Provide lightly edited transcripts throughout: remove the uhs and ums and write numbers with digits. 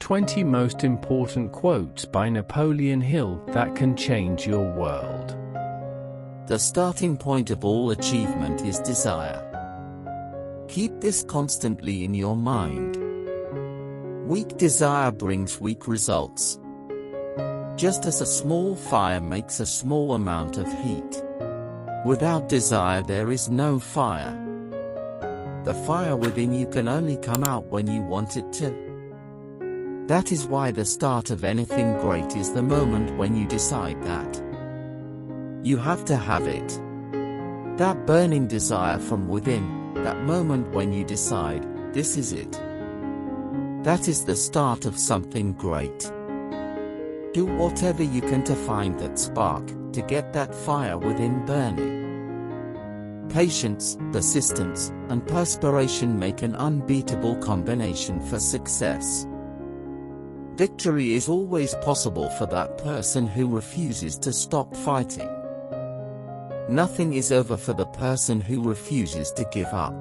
20 most important quotes by Napoleon Hill that can change your world. The starting point of all achievement is desire. Keep this constantly in your mind. Weak desire brings weak results. Just as a small fire makes a small amount of heat, without desire there is no fire. The fire within you can only come out when you want it to. That is why the start of anything great is the moment when you decide that. You have to have it. That burning desire from within, that moment when you decide, this is it. That is the start of something great. Do whatever you can to find that spark, to get that fire within burning. Patience, persistence, and perspiration make an unbeatable combination for success. Victory is always possible for that person who refuses to stop fighting. Nothing is over for the person who refuses to give up.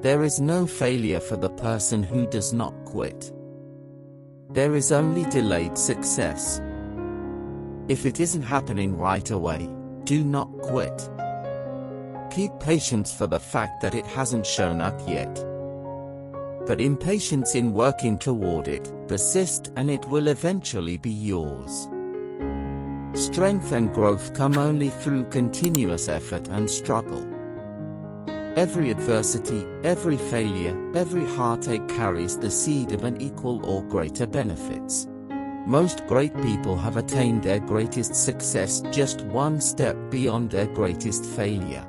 There is no failure for the person who does not quit. There is only delayed success. If it isn't happening right away, do not quit. Keep patience for the fact that it hasn't shown up yet. But impatience in working toward it, persist and it will eventually be yours. Strength and growth come only through continuous effort and struggle. Every adversity, every failure, every heartache carries the seed of an equal or greater benefits. Most great people have attained their greatest success just one step beyond their greatest failure.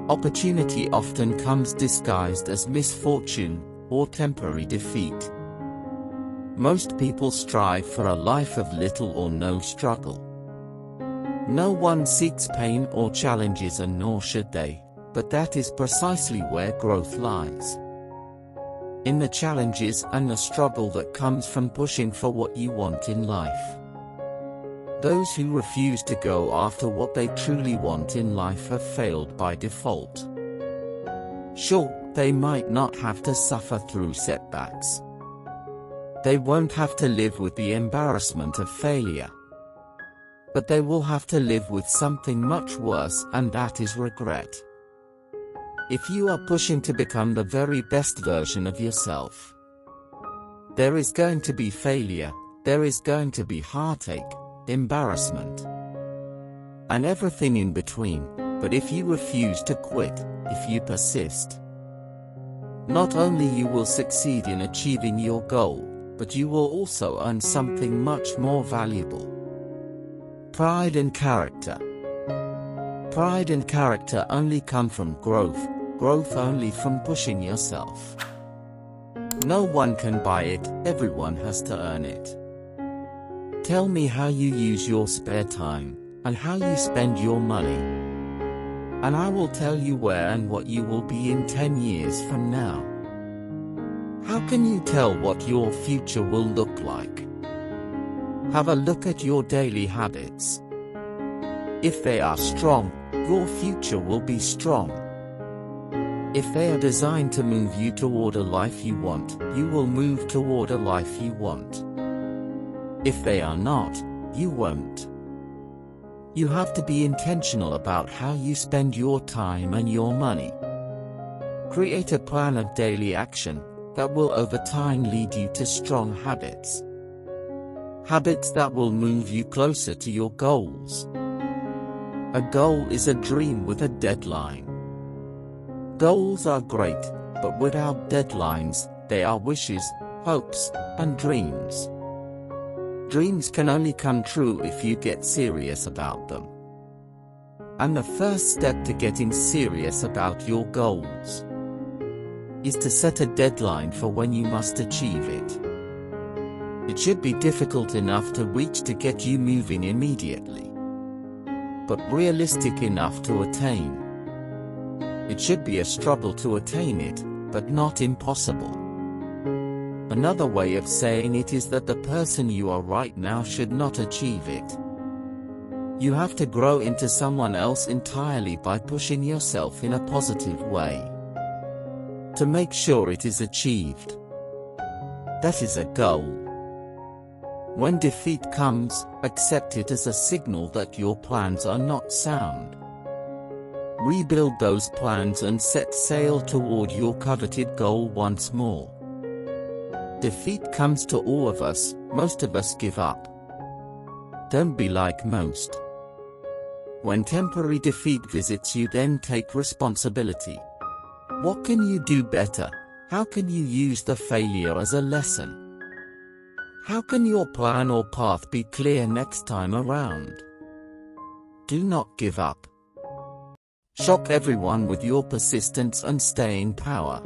Opportunity often comes disguised as misfortune or temporary defeat. Most people strive for a life of little or no struggle. No one seeks pain or challenges, and nor should they, but that is precisely where growth lies. In the challenges and the struggle that comes from pushing for what you want in life. Those who refuse to go after what they truly want in life have failed by default. Sure, they might not have to suffer through setbacks. They won't have to live with the embarrassment of failure. But they will have to live with something much worse, and that is regret. If you are pushing to become the very best version of yourself, there is going to be failure, there is going to be heartache, embarrassment, and everything in between. But if you refuse to quit, if you persist, not only you will succeed in achieving your goal, but you will also earn something much more valuable. Pride and character. Pride and character only come from growth, growth only from pushing yourself. No one can buy it, everyone has to earn it. Tell me how you use your spare time, and how you spend your money, and I will tell you where and what you will be in 10 years from now. How can you tell what your future will look like? Have a look at your daily habits. If they are strong, your future will be strong. If they are designed to move you toward a life you want, you will move toward a life you want. If they are not, you won't. You have to be intentional about how you spend your time and your money. Create a plan of daily action that will over time lead you to strong habits. Habits that will move you closer to your goals. A goal is a dream with a deadline. Goals are great, but without deadlines, they are wishes, hopes, and dreams. Dreams can only come true if you get serious about them. And the first step to getting serious about your goals is to set a deadline for when you must achieve it. It should be difficult enough to reach to get you moving immediately, but realistic enough to attain. It should be a struggle to attain it, but not impossible. Another way of saying it is that the person you are right now should not achieve it. You have to grow into someone else entirely by pushing yourself in a positive way to make sure it is achieved. That is a goal. When defeat comes, accept it as a signal that your plans are not sound. Rebuild those plans and set sail toward your coveted goal once more. Defeat comes to all of us, most of us give up. Don't be like most. When temporary defeat visits you, then take responsibility. What can you do better? How can you use the failure as a lesson? How can your plan or path be clear next time around? Do not give up. Shock everyone with your persistence and staying power.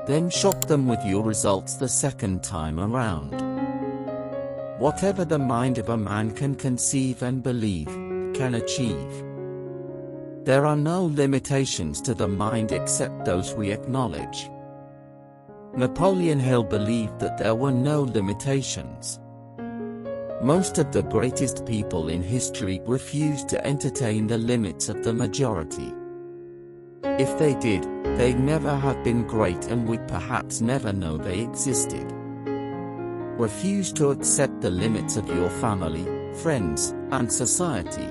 Then shock them with your results the second time around. Whatever the mind of a man can conceive and believe, can achieve. There are no limitations to the mind except those we acknowledge. Napoleon Hill believed that there were no limitations. Most of the greatest people in history refused to entertain the limits of the majority. If they did, they'd never have been great and would perhaps never know they existed. Refuse to accept the limits of your family, friends, and society.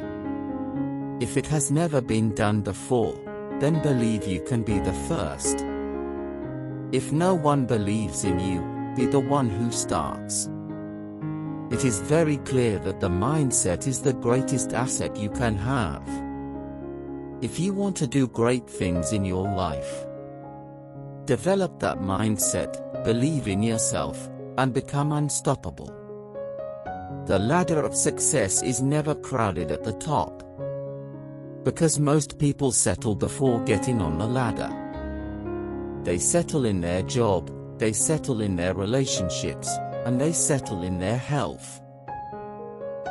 If it has never been done before, then believe you can be the first. If no one believes in you, be the one who starts. It is very clear that the mindset is the greatest asset you can have. If you want to do great things in your life, develop that mindset, believe in yourself, and become unstoppable. The ladder of success is never crowded at the top, because most people settle before getting on the ladder. They settle in their job, they settle in their relationships, and they settle in their health.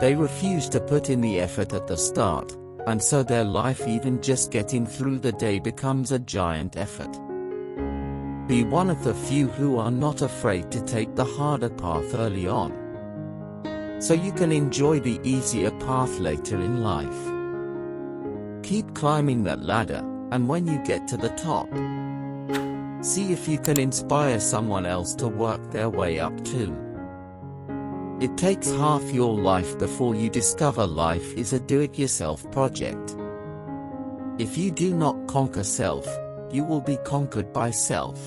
They refuse to put in the effort at the start, and so their life, even just getting through the day, becomes a giant effort. Be one of the few who are not afraid to take the harder path early on, so you can enjoy the easier path later in life. Keep climbing that ladder, and when you get to the top, see if you can inspire someone else to work their way up too. It takes half your life before you discover life is a do-it-yourself project. If you do not conquer self, you will be conquered by self.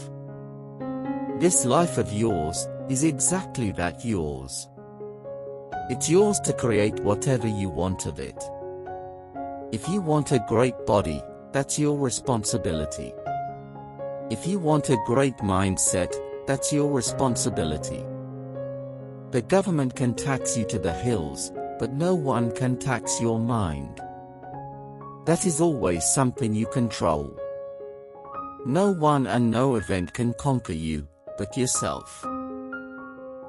This life of yours is exactly that, yours. It's yours to create whatever you want of it. If you want a great body, that's your responsibility. If you want a great mindset, that's your responsibility. The government can tax you to the hills, but no one can tax your mind. That is always something you control. No one and no event can conquer you, but yourself.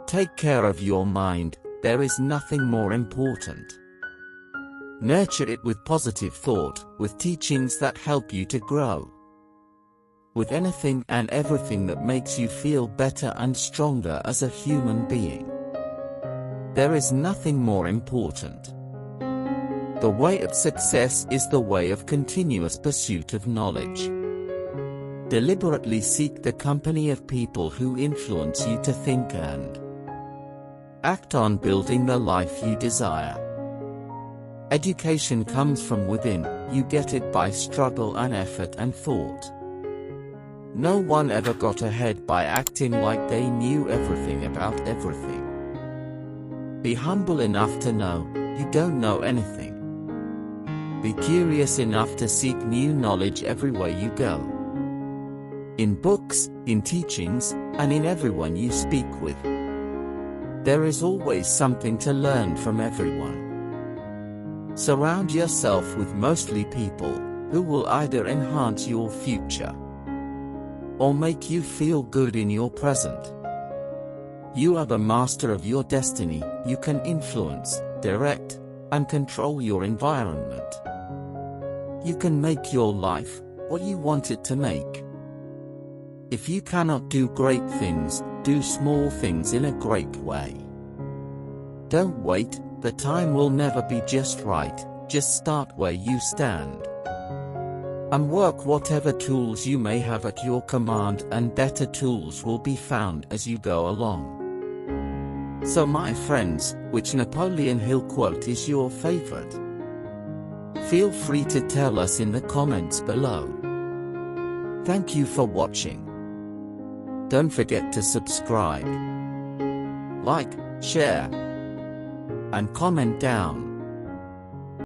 Take care of your mind, there is nothing more important. Nurture it with positive thought, with teachings that help you to grow. With anything and everything that makes you feel better and stronger as a human being. There is nothing more important. The way of success is the way of continuous pursuit of knowledge. Deliberately seek the company of people who influence you to think and act on building the life you desire. Education comes from within, you get it by struggle and effort and thought. No one ever got ahead by acting like they knew everything about everything. Be humble enough to know you don't know anything. Be curious enough to seek new knowledge everywhere you go. In books, in teachings, and in everyone you speak with. There is always something to learn from everyone. Surround yourself with mostly people who will either enhance your future or make you feel good in your present. You are the master of your destiny. You can influence, direct, and control your environment. You can make your life what you want it to make. If you cannot do great things, do small things in a great way. Don't wait, the time will never be just right, just start where you stand. and work whatever tools you may have at your command, and better tools will be found as you go along. So my friends, which Napoleon Hill quote is your favorite? Feel free to tell us in the comments below. Thank you for watching. Don't forget to subscribe, like, share, and comment down.